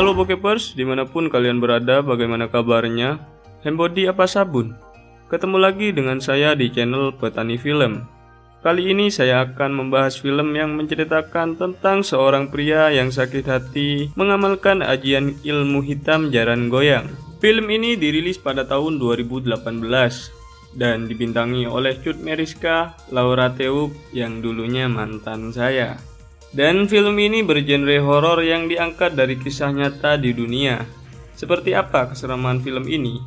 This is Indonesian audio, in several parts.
Halo Pokepers, dimanapun kalian berada, bagaimana kabarnya? Hembody apa sabun? Ketemu lagi dengan saya di channel Petani Film. Kali ini saya akan membahas film yang menceritakan tentang seorang pria yang sakit hati mengamalkan ajian ilmu hitam jaran goyang. Film ini dirilis pada tahun 2018 dan dibintangi oleh Cut Meyriska, Laura Teouk yang dulunya mantan saya. Dan film ini bergenre horor yang diangkat dari kisah nyata di dunia. Seperti apa keseraman film ini?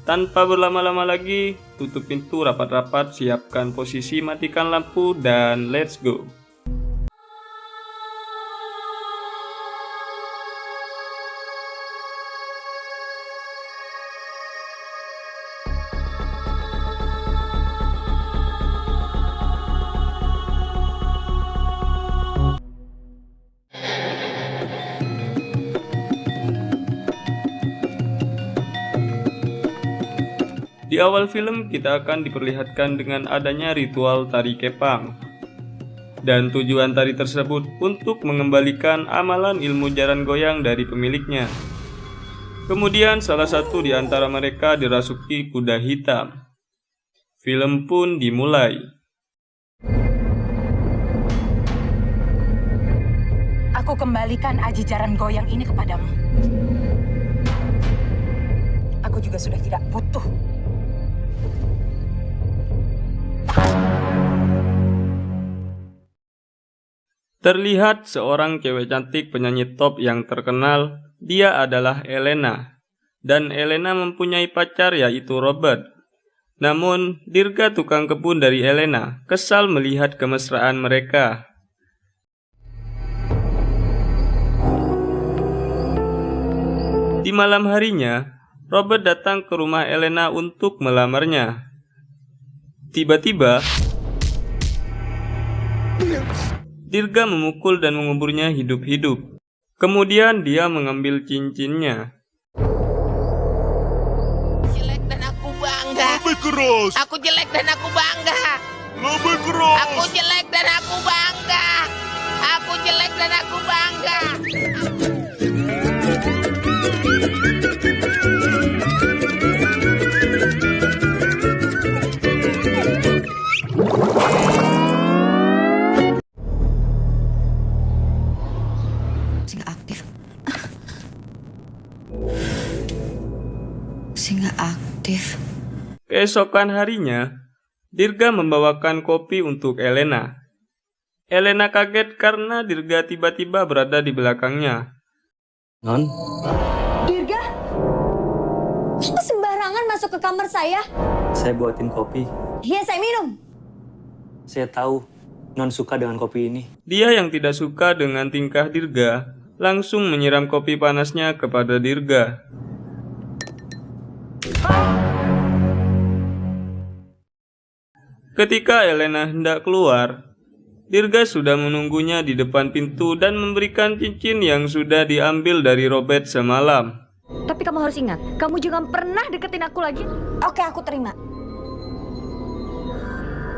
Tanpa berlama-lama lagi, tutup pintu rapat-rapat, siapkan posisi, matikan lampu, dan let's go! Di awal film kita akan diperlihatkan dengan adanya ritual tari kepang. Dan tujuan tari tersebut untuk mengembalikan amalan ilmu jaran goyang dari pemiliknya. Kemudian salah satu di antara mereka dirasuki kuda hitam. Film pun dimulai. Aku kembalikan aji jaran goyang ini kepadamu. Aku juga sudah tidak butuh. Terlihat seorang cewek cantik penyanyi top yang terkenal. Dia adalah Elena. Dan Elena mempunyai pacar yaitu Robert. Namun Dirga tukang kebun dari Elena kesal melihat kemesraan mereka. Di malam harinya, Robert datang ke rumah Elena untuk melamarnya. Tiba-tiba Dirga memukul dan menguburnya hidup-hidup. Kemudian dia mengambil cincinnya. Jelek dan aku bangga. Lebih keras. Aku jelek dan aku bangga. Lebih keras. Aku jelek dan aku bangga. Aku jelek dan aku bangga. Nggak aktif. Keesokan harinya, Dirga membawakan kopi untuk Elena. Elena kaget karena Dirga tiba-tiba berada di belakangnya. Non, Dirga, kok sembarangan masuk ke kamar saya? saya buatin kopi. Iya, saya minum. Saya tahu Non suka dengan kopi ini. Dia yang tidak suka dengan tingkah Dirga langsung menyiram kopi panasnya kepada Dirga. Ketika Elena hendak keluar, Dirga sudah menunggunya di depan pintu dan memberikan cincin yang sudah diambil dari Robert semalam. Tapi kamu harus ingat, kamu jangan pernah deketin aku lagi. Oke, aku terima.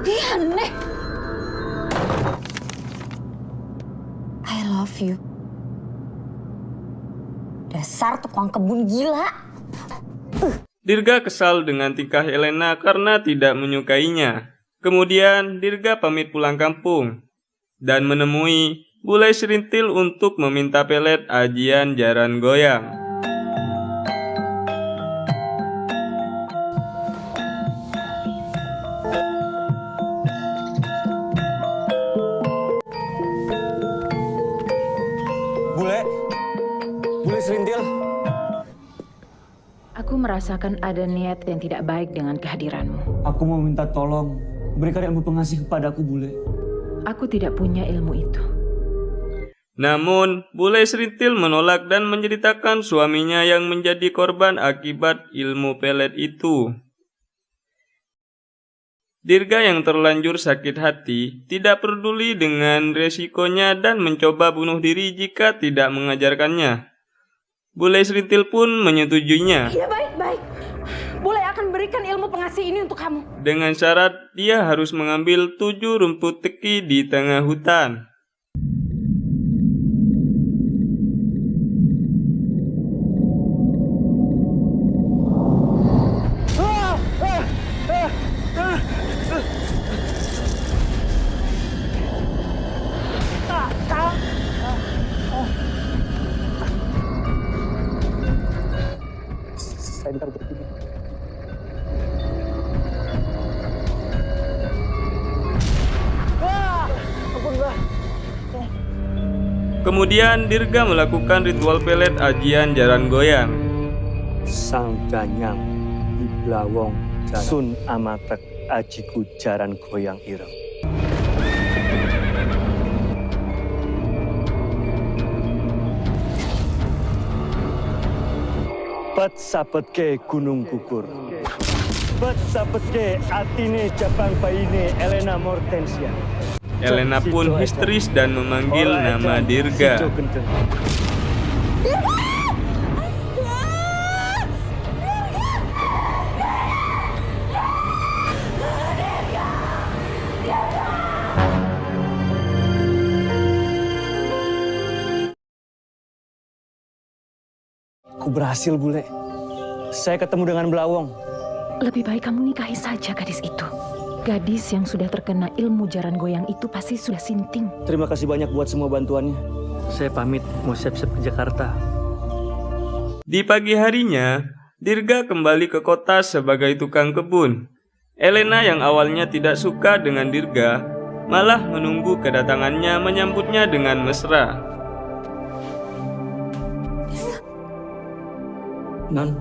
Ih, aneh. I love you. Dasar tukang kebun gila. Dirga kesal dengan tingkah Elena karena tidak menyukainya. Kemudian Dirga pamit pulang kampung dan menemui Bule Serintil untuk meminta pelet ajian jaran goyang. Bule Serintil. Aku merasakan ada niat yang tidak baik dengan kehadiranmu. Aku mau minta tolong, berikan ilmu pengasih kepadaku, Bule. Aku tidak punya ilmu itu. Namun, Bule Serintil menolak dan menceritakan suaminya yang menjadi korban akibat ilmu pelet itu. Dirga yang terlanjur sakit hati tidak peduli dengan resikonya dan mencoba bunuh diri jika tidak mengajarkannya. Bule Serintil pun menyetujuinya. Iya, baik. Boleh akan berikan ilmu pengasih ini untuk kamu. Dengan syarat dia harus mengambil 7 rumput teki di tengah hutan. Kemudian Dirga melakukan ritual pelet ajian jaran goyang. Sang Danyang Blawong Sun Amatek ajiku jaran goyang ireng. Pet sapetke gunung gugur. Pet sapetke atine jabang baine Elena Mortensia. Elena pun histeris dan memanggil nama Dirga. Aku berhasil, Bule. Saya ketemu dengan Blawong. Lebih baik kamu nikahi saja gadis itu. Gadis yang sudah terkena ilmu jaran goyang itu pasti sudah sinting. Terima kasih banyak buat semua bantuannya. Saya pamit, mau siap-siap ke Jakarta. Di pagi harinya, Dirga kembali ke kota sebagai tukang kebun. Elena yang awalnya tidak suka dengan Dirga, malah menunggu kedatangannya menyambutnya dengan mesra. Non,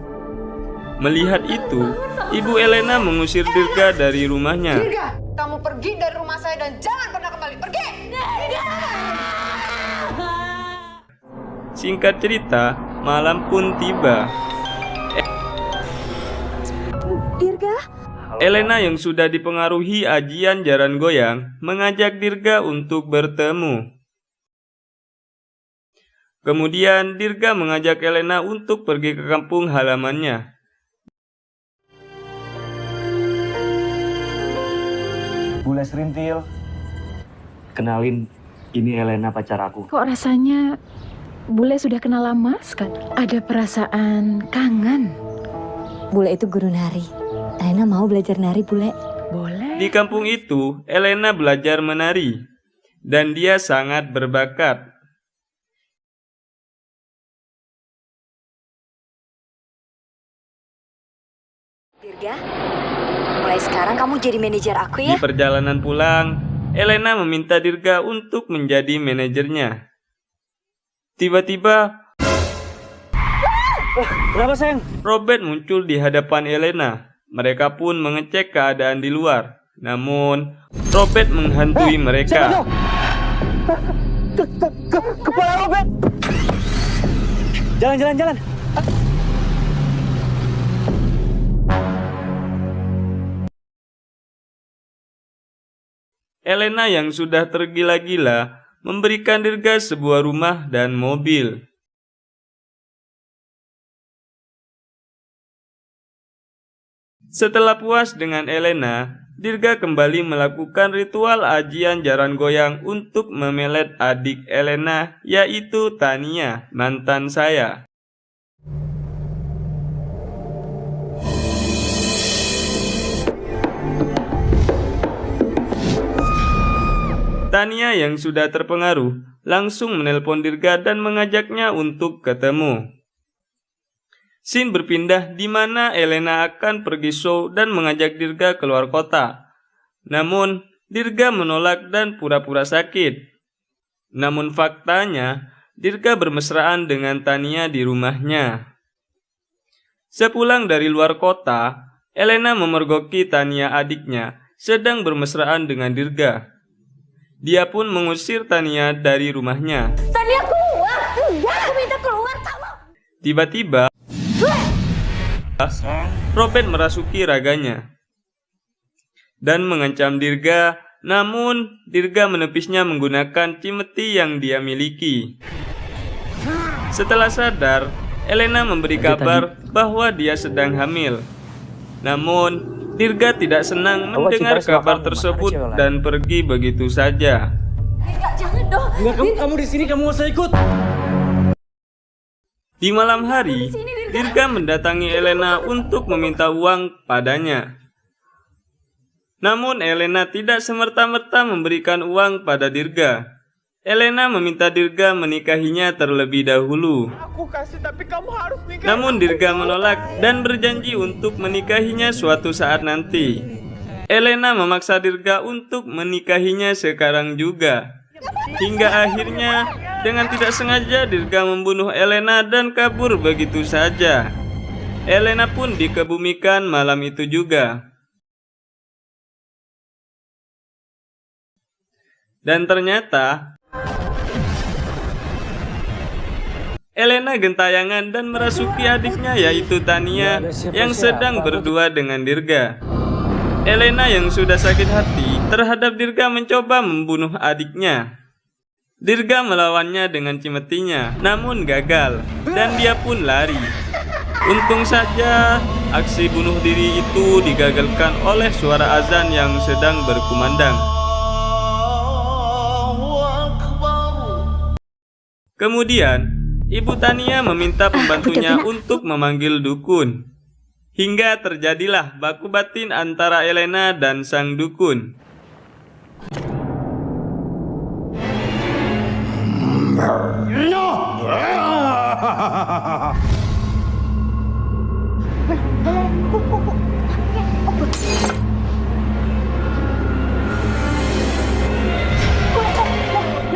Melihat itu, Ibu Elena mengusir Dirga dari rumahnya. Dirga, kamu pergi dari rumah saya dan jangan pernah kembali. Pergi! Singkat cerita, malam pun tiba. Dirga? Elena yang sudah dipengaruhi ajian jaran goyang mengajak Dirga untuk bertemu. Kemudian Dirga mengajak Elena untuk pergi ke kampung halamannya. Bule Serintil. Kenalin, ini Elena pacar aku. Kok rasanya Bule sudah kenal lama sekali? Ada perasaan kangen. Bule itu guru nari. Elena mau belajar nari, Bule. Boleh. Di kampung itu, Elena belajar menari, dan dia sangat berbakat. Dirga, mulai sekarang kamu jadi manajer aku Di ya. perjalanan pulang, Elena meminta Dirga untuk menjadi manajernya. Tiba-tiba, Kenapa, sayang? Robert muncul di hadapan Elena. Mereka pun mengecek keadaan di luar. Namun, Robert menghantui mereka. Kepala Robert! Jalan. Elena yang sudah tergila-gila memberikan Dirga sebuah rumah dan mobil. Setelah puas dengan Elena, Dirga kembali melakukan ritual ajian jaran goyang untuk memelet adik Elena, yaitu Tania, mantan saya. Tania yang sudah terpengaruh langsung menelpon Dirga dan mengajaknya untuk ketemu. Scene berpindah di mana Elena akan pergi show dan mengajak Dirga keluar kota. Namun, Dirga menolak dan pura-pura sakit. Namun faktanya, Dirga bermesraan dengan Tania di rumahnya. Sepulang dari luar kota, Elena memergoki Tania adiknya sedang bermesraan dengan Dirga. Dia pun mengusir Tania dari rumahnya. Tania keluar! Enggak, aku minta keluar, kamu! Tiba-tiba, Robert merasuki raganya dan mengancam Dirga, namun Dirga menepisnya menggunakan cimeti yang dia miliki. Setelah sadar, Elena memberi kabar bahwa dia sedang hamil. Namun, Dirga tidak senang mendengar kabar tersebut dan pergi begitu saja. Enggak, jangan dong! Enggak, kamu di sini, kamu mau saya ikut. Di malam hari, Dirga mendatangi Elena untuk meminta uang padanya. Namun Elena tidak semerta-merta memberikan uang pada Dirga. Elena meminta Dirga menikahinya terlebih dahulu. Aku kasih tapi kamu harus nikah. Namun Dirga menolak dan berjanji untuk menikahinya suatu saat nanti. Elena memaksa Dirga untuk menikahinya sekarang juga. Hingga akhirnya Dengan tidak sengaja Dirga membunuh Elena dan kabur begitu saja. Elena pun dikebumikan malam itu juga. Dan ternyata Elena gentayangan dan merasuki adiknya yaitu Tania yang sedang berdua dengan Dirga. Elena yang sudah sakit hati terhadap Dirga mencoba membunuh adiknya. Dirga melawannya dengan cimetinya, namun gagal dan dia pun lari. Untung saja aksi bunuh diri itu digagalkan oleh suara azan yang sedang berkumandang. Kemudian, Ibu Tania meminta pembantunya untuk memanggil dukun. Hingga terjadilah baku batin antara Elena dan sang dukun.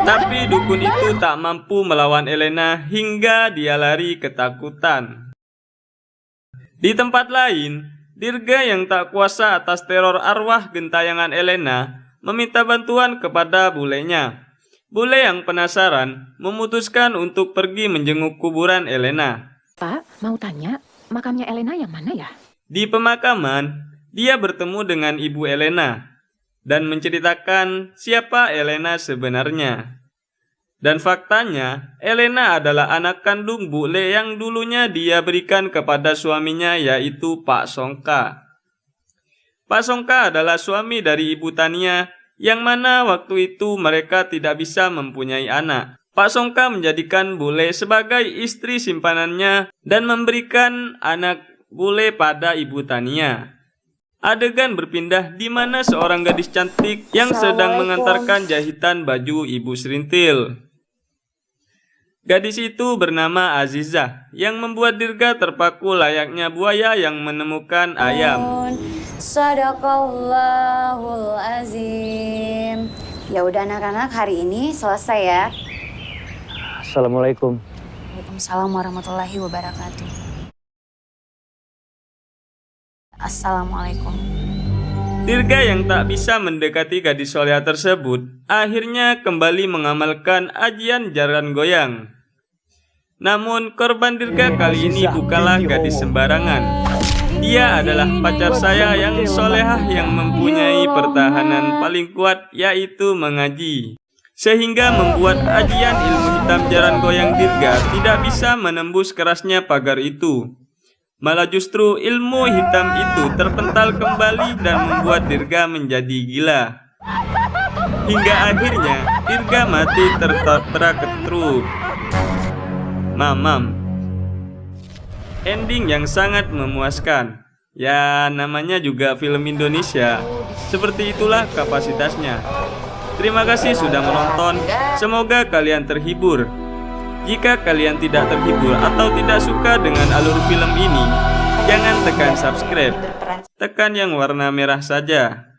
Tapi dukun itu tak mampu melawan Elena hingga dia lari ketakutan. Di tempat lain, Dirga yang tak kuasa atas teror arwah gentayangan Elena meminta bantuan kepada bulenya. Bule yang penasaran memutuskan untuk pergi menjenguk kuburan Elena. Pak, mau tanya, makamnya Elena yang mana ya? Di pemakaman, dia bertemu dengan ibu Elena dan menceritakan siapa Elena sebenarnya. Dan faktanya, Elena adalah anak kandung bule yang dulunya dia berikan kepada suaminya yaitu Pak Songka. Pak Songka adalah suami dari Ibu Tania yang mana waktu itu mereka tidak bisa mempunyai anak. Pak Songka menjadikan bule sebagai istri simpanannya dan memberikan anak bule pada Ibu Tania. Adegan berpindah di mana seorang gadis cantik yang sedang mengantarkan jahitan baju Ibu Serintil. Gadis itu bernama Azizah yang membuat Dirga terpaku layaknya buaya yang menemukan ayam. Sadaqallahul azim. Ya udah anak-anak, hari ini selesai ya. Assalamualaikum. Waalaikumsalam warahmatullahi wabarakatuh. Assalamualaikum. Dirga yang tak bisa mendekati gadis soleha tersebut akhirnya kembali mengamalkan ajian jaran goyang. Namun korban Dirga kali ini bukanlah gadis sembarangan. Dia adalah pacar saya yang solehah yang mempunyai pertahanan paling kuat yaitu mengaji. Sehingga membuat ajian ilmu hitam jaran goyang Dirga tidak bisa menembus kerasnya pagar itu. Malah justru ilmu hitam itu terpental kembali dan membuat Dirga menjadi gila. Hingga akhirnya Dirga mati tertabrak truk. Mamam. Ending yang sangat memuaskan. Ya namanya juga film Indonesia. Seperti itulah kapasitasnya. Terima kasih sudah menonton. Semoga kalian terhibur. Jika kalian tidak terhibur atau tidak suka dengan alur film ini, jangan tekan subscribe. Tekan yang warna merah saja.